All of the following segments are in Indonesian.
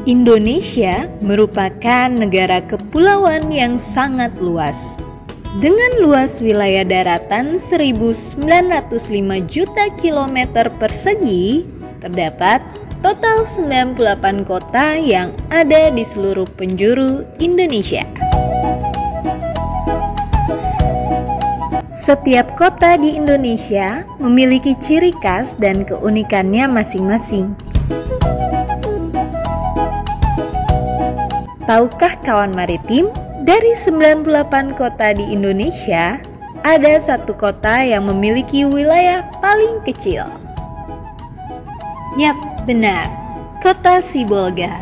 Indonesia merupakan negara kepulauan yang sangat luas. Dengan luas wilayah daratan 1.905 juta kilometer persegi, terdapat total 98 kota yang ada di seluruh penjuru Indonesia. Setiap kota di Indonesia memiliki ciri khas dan keunikannya masing-masing. Tahukah kawan maritim, dari 98 kota di Indonesia, ada satu kota yang memiliki wilayah paling kecil. Yap, benar, Kota Sibolga.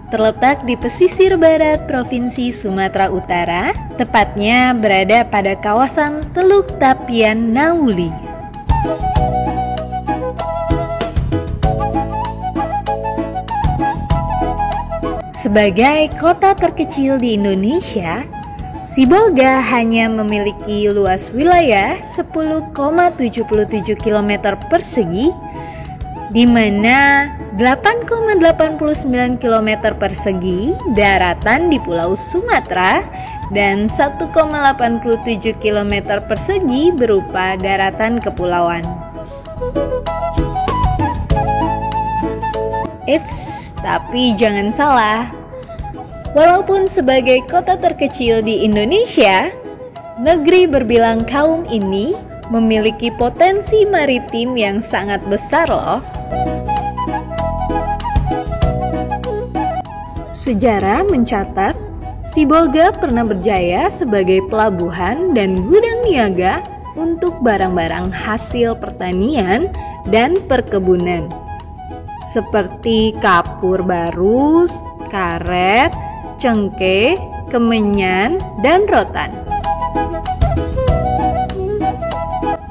Terletak di pesisir barat Provinsi Sumatera Utara, tepatnya berada pada kawasan Teluk Tapian Nauli. Sebagai kota terkecil di Indonesia, Sibolga hanya memiliki luas wilayah 10,77 km persegi, di mana 8,89 km persegi daratan di Pulau Sumatera dan 1,87 km persegi berupa daratan kepulauan. Tapi jangan salah, walaupun sebagai kota terkecil di Indonesia, negeri berbilang kaum ini memiliki potensi maritim yang sangat besar loh. Sejarah mencatat, Sibolga pernah berjaya sebagai pelabuhan dan gudang niaga untuk barang-barang hasil pertanian dan perkebunan, seperti kapur barus, karet, cengkeh, kemenyan, dan rotan.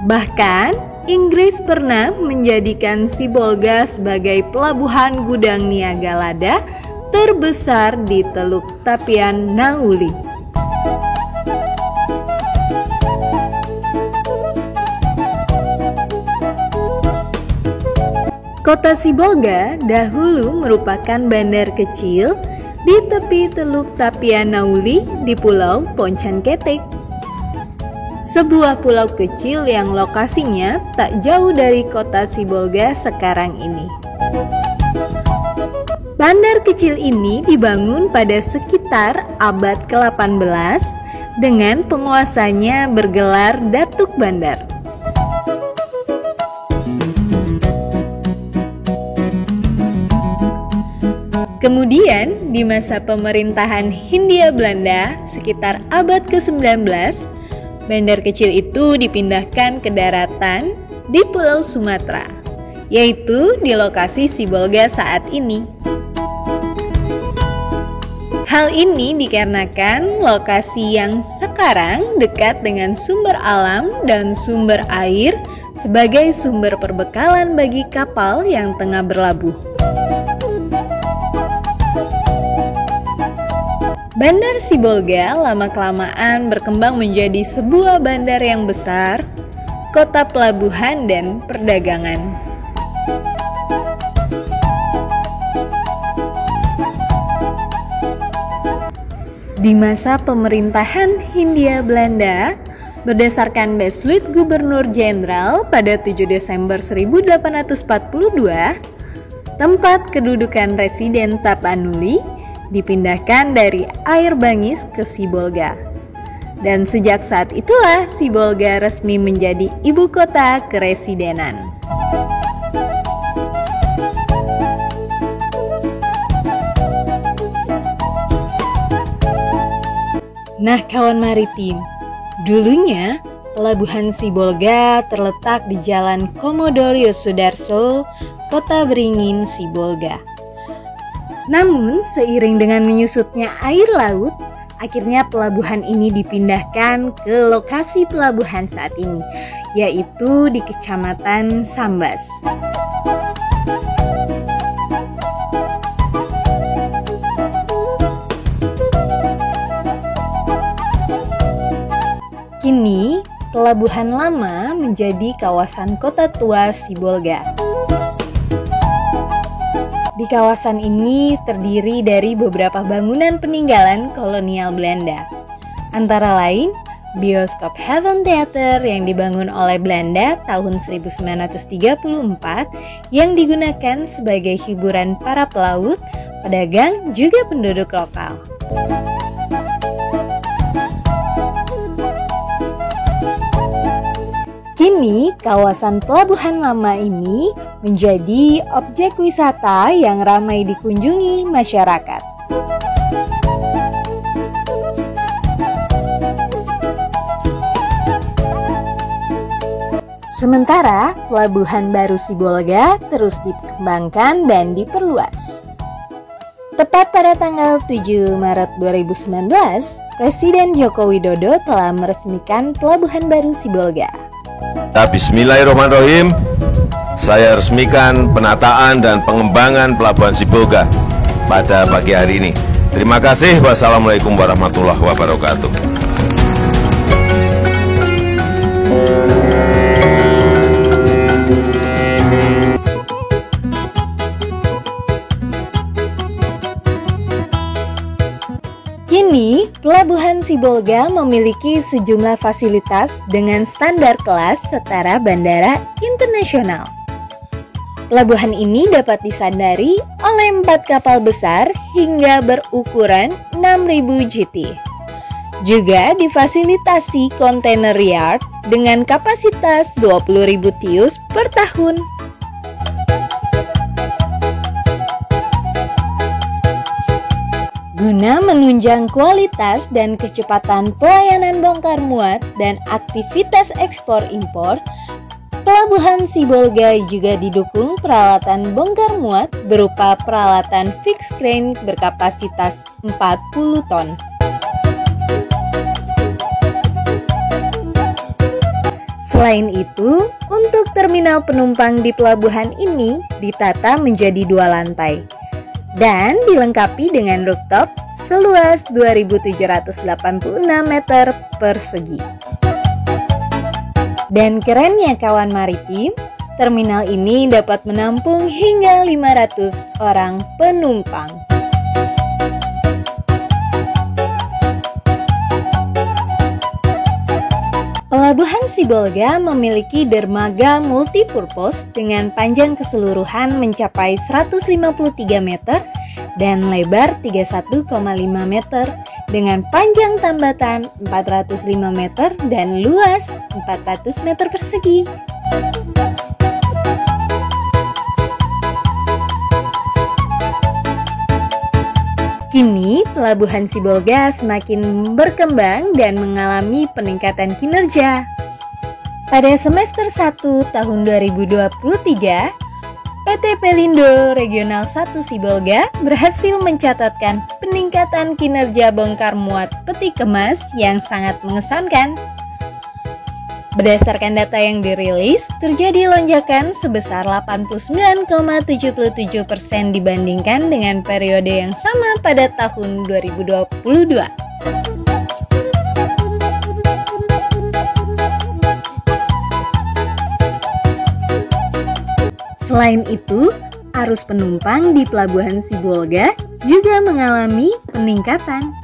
Bahkan, Inggris pernah menjadikan Sibolga sebagai pelabuhan gudang niaga lada terbesar di Teluk Tapian Nauli. Kota Sibolga dahulu merupakan bandar kecil di tepi Teluk Tapian Nauli di Pulau Poncan Ketek, sebuah pulau kecil yang lokasinya tak jauh dari kota Sibolga sekarang ini. Bandar kecil ini dibangun pada sekitar abad ke-18 dengan penguasanya bergelar Datuk Bandar. Kemudian, di masa pemerintahan Hindia Belanda sekitar abad ke-19, bandar kecil itu dipindahkan ke daratan di Pulau Sumatera, yaitu di lokasi Sibolga saat ini. Hal ini dikarenakan lokasi yang sekarang dekat dengan sumber alam dan sumber air sebagai sumber perbekalan bagi kapal yang tengah berlabuh. Bandar Sibolga lama-kelamaan berkembang menjadi sebuah bandar yang besar, kota pelabuhan dan perdagangan. Di masa pemerintahan Hindia Belanda, berdasarkan Besluit Gubernur Jenderal pada 7 Desember 1842, tempat kedudukan residen Tapanuli dipindahkan dari Air Bangis ke Sibolga. Dan sejak saat itulah Sibolga resmi menjadi ibu kota keresidenan. Nah kawan maritim, dulunya pelabuhan Sibolga terletak di Jalan Komodor Yosudarso, Kota Beringin, Sibolga. Namun, seiring dengan menyusutnya air laut, akhirnya pelabuhan ini dipindahkan ke lokasi pelabuhan saat ini, yaitu di Kecamatan Sambas. Kini, pelabuhan lama menjadi kawasan kota tua Sibolga. Di kawasan ini terdiri dari beberapa bangunan peninggalan kolonial Belanda. Antara lain, Bioskop Haven Theater yang dibangun oleh Belanda tahun 1934 yang digunakan sebagai hiburan para pelaut, pedagang, juga penduduk lokal. Kini, kawasan pelabuhan lama ini menjadi objek wisata yang ramai dikunjungi masyarakat. Sementara, Pelabuhan Baru Sibolga terus dikembangkan dan diperluas. Tepat pada tanggal 7 Maret 2019, Presiden Joko Widodo telah meresmikan Pelabuhan Baru Sibolga. Bismillahirrahmanirrahim. Saya resmikan penataan dan pengembangan Pelabuhan Sibolga pada pagi hari ini. Terima kasih. Wassalamualaikum warahmatullahi wabarakatuh. Kini, Pelabuhan Sibolga memiliki sejumlah fasilitas dengan standar kelas setara bandara internasional. Pelabuhan ini dapat disandari oleh 4 kapal besar hingga berukuran 6.000 GT. Juga difasilitasi kontainer yard dengan kapasitas 20.000 TEU per tahun. Guna menunjang kualitas dan kecepatan pelayanan bongkar muat dan aktivitas ekspor-impor, Pelabuhan Sibolga juga didukung peralatan bongkar muat berupa peralatan fixed crane berkapasitas 40 ton. Selain itu, untuk terminal penumpang di pelabuhan ini ditata menjadi 2 lantai dan dilengkapi dengan rooftop seluas 2.786 meter persegi. Dan kerennya kawan maritim, terminal ini dapat menampung hingga 500 orang penumpang. Pelabuhan Sibolga memiliki dermaga multipurpose dengan panjang keseluruhan mencapai 153 meter dan lebar 31,5 meter dengan panjang tambatan 405 meter dan luas 400 meter persegi. Kini, Pelabuhan Sibolga semakin berkembang dan mengalami peningkatan kinerja. Pada semester 1 tahun 2023, PT Pelindo Regional 1 Sibolga berhasil mencatatkan peningkatan kinerja bongkar muat peti kemas yang sangat mengesankan. Berdasarkan data yang dirilis, terjadi lonjakan sebesar 89,77% dibandingkan dengan periode yang sama pada tahun 2022. Selain itu, arus penumpang di Pelabuhan Sibolga juga mengalami peningkatan.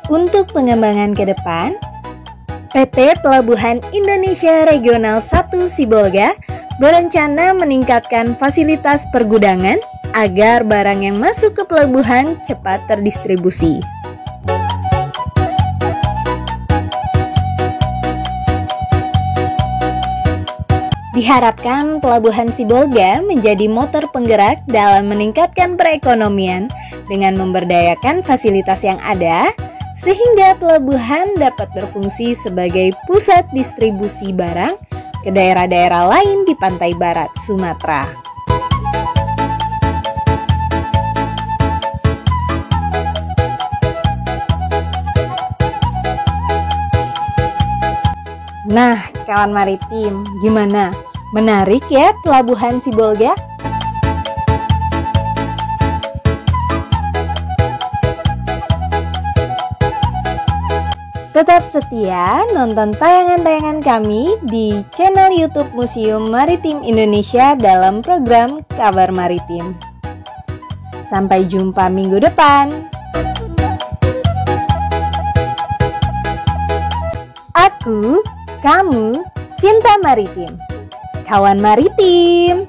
Untuk pengembangan ke depan, PT Pelabuhan Indonesia Regional 1 Sibolga berencana meningkatkan fasilitas pergudangan agar barang yang masuk ke pelabuhan cepat terdistribusi. Diharapkan Pelabuhan Sibolga menjadi motor penggerak dalam meningkatkan perekonomian dengan memberdayakan fasilitas yang ada, sehingga pelabuhan dapat berfungsi sebagai pusat distribusi barang ke daerah-daerah lain di pantai barat Sumatera. Nah, kawan maritim, gimana? Menarik ya Pelabuhan Sibolga? Tetap setia nonton tayangan-tayangan kami di channel YouTube Museum Maritim Indonesia dalam program Kabar Maritim. Sampai jumpa minggu depan. Aku, kamu, cinta maritim. Kawan maritim.